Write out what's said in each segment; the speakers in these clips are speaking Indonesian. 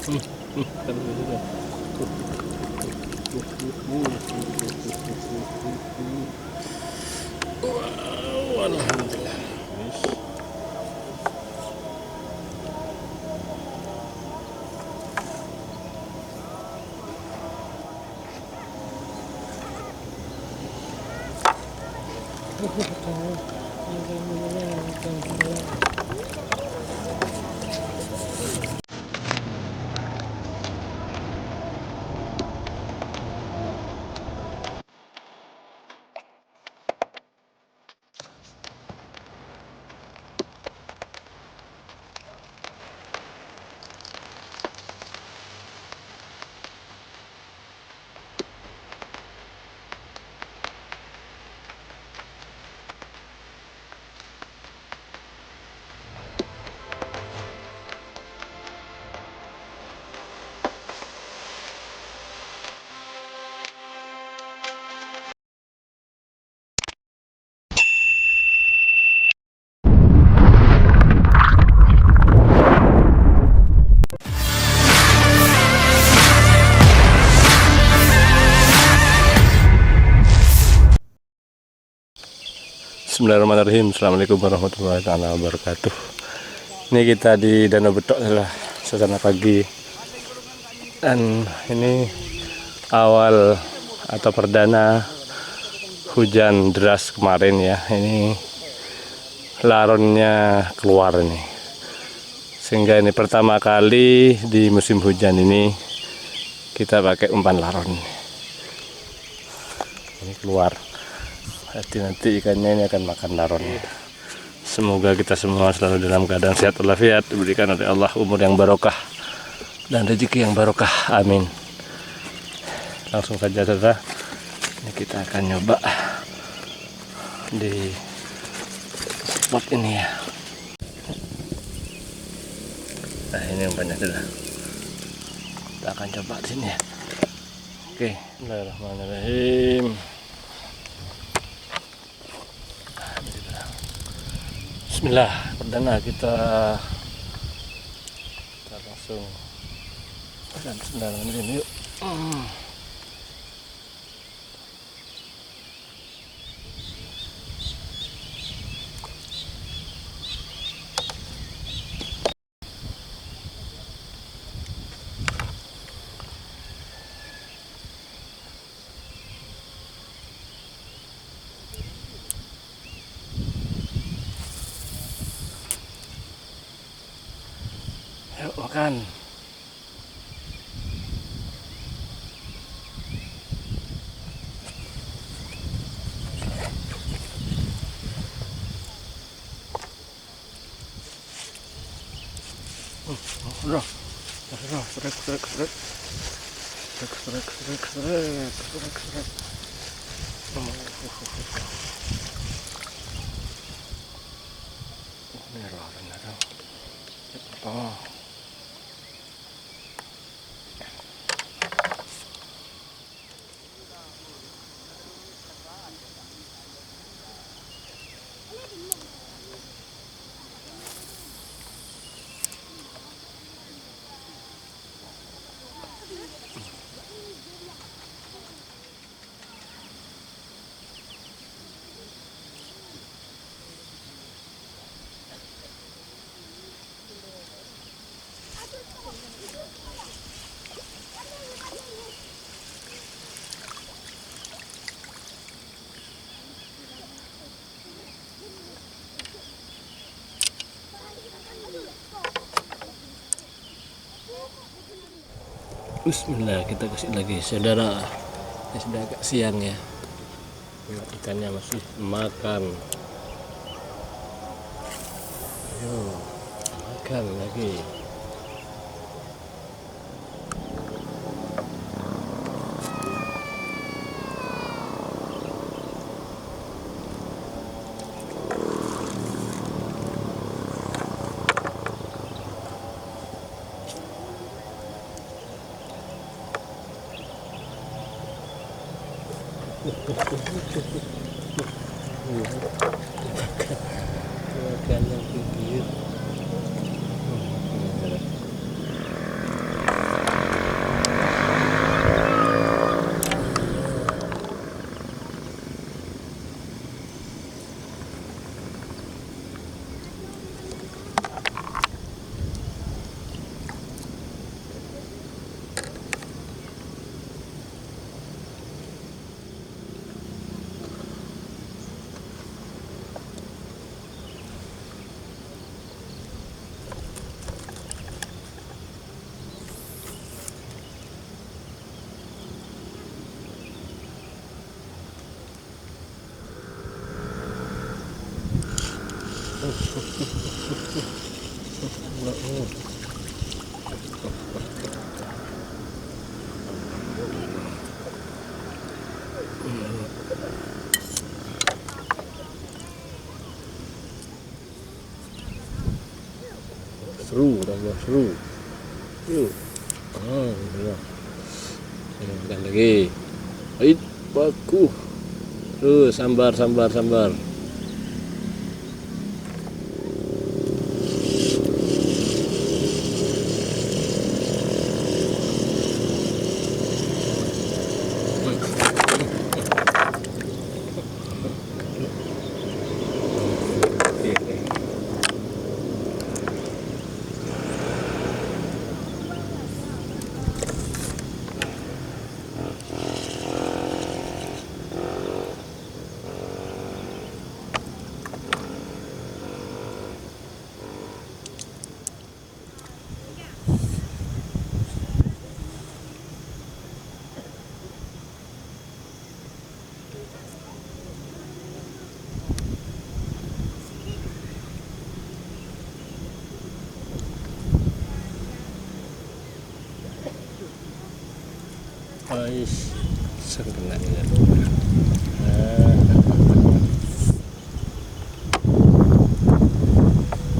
Wow, alhamdulillah. Bismillahirrahmanirrahim. Assalamualaikum warahmatullahi wabarakatuh. Ini kita di Danau Betok adalah suasana pagi, dan ini awal atau perdana hujan deras kemarin ya. Ini laronnya keluar ini, sehingga ini pertama kali di musim hujan ini kita pakai umpan laron. Ini keluar. Nanti ikannya ini akan makan laron. Semoga kita semua selalu dalam keadaan sehat walafiat, diberikan oleh Allah umur yang barokah dan rezeki yang barokah. Amin. Langsung saja saudara, ini kita akan nyoba di spot ini ya. Nah, ini umpannya sudah. Kita akan coba di sini ya. Oke, Bismillahirrahmanirrahim. Bismillah, perdana kita langsung dan Bismillahirrahmanirrahim yuk. Yuk makan. Bismillah, kita kasih lagi saudara. Ini sudah agak siang ya. Ikannya masih makan. Ayo, makan lagi. Makan yang gigit. Allah, seru. Yuk. Alhamdulillah. Makan lagi. Ait, bagus. Terus sambar. Ais, kena ya.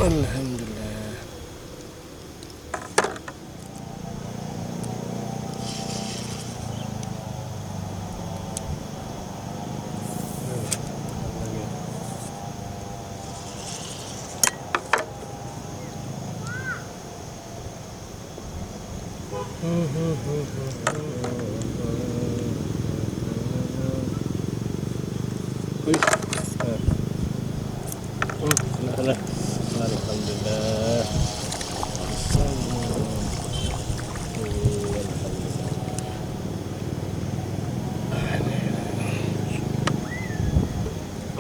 Alhamdulillah. Alhamdulillah.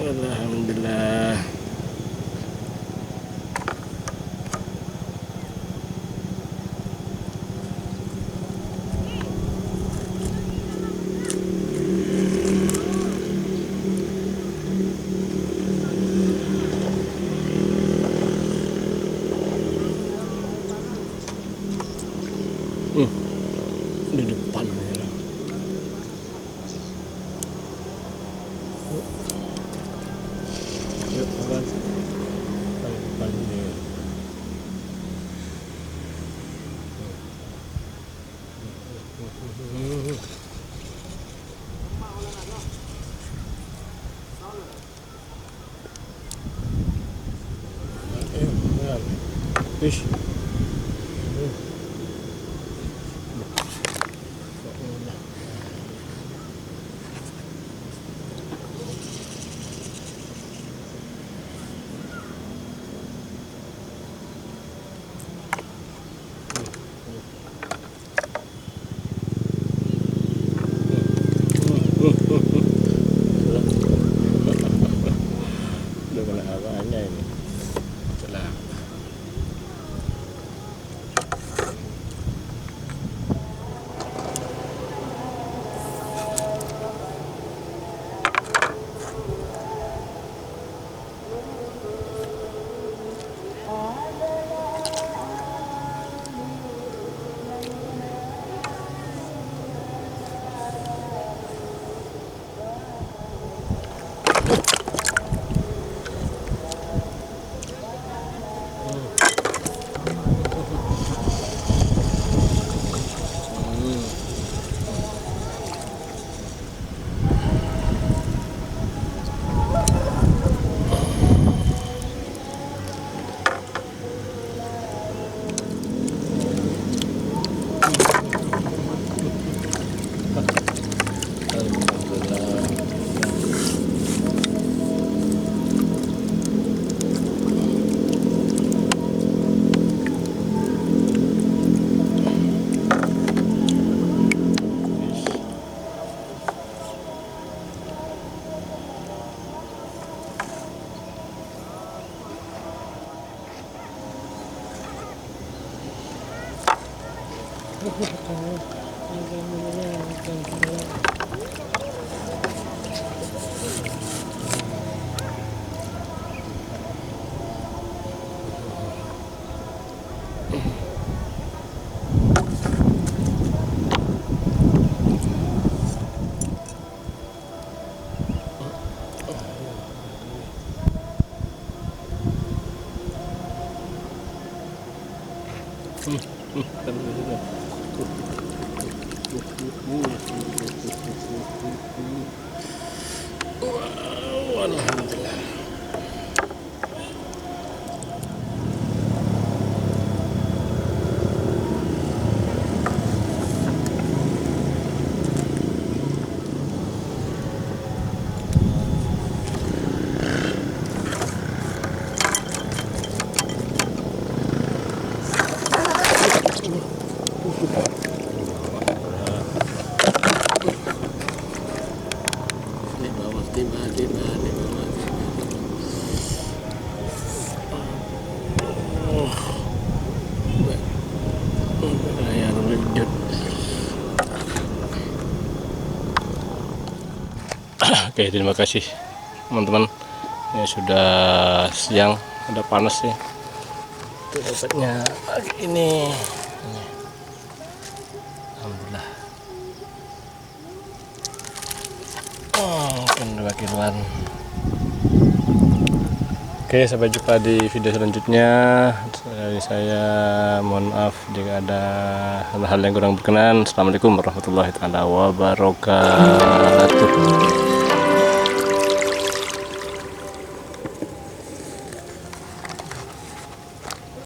Alhamdulillah. Di depan ya. Yuk makan. Depan ini. Fish. Udah kena apanya ini? Celah. Alhamdulillah. Oke, terima kasih teman-teman. Ini sudah siang, udah panas nih. Tuh dapatnya pagi ini. Alhamdulillah. Mungkin 2 kiloan. Oke, sampai jumpa di video selanjutnya. Dari saya mohon maaf jika ada hal-hal yang kurang berkenan. Assalamualaikum warahmatullahi wabarakatuh.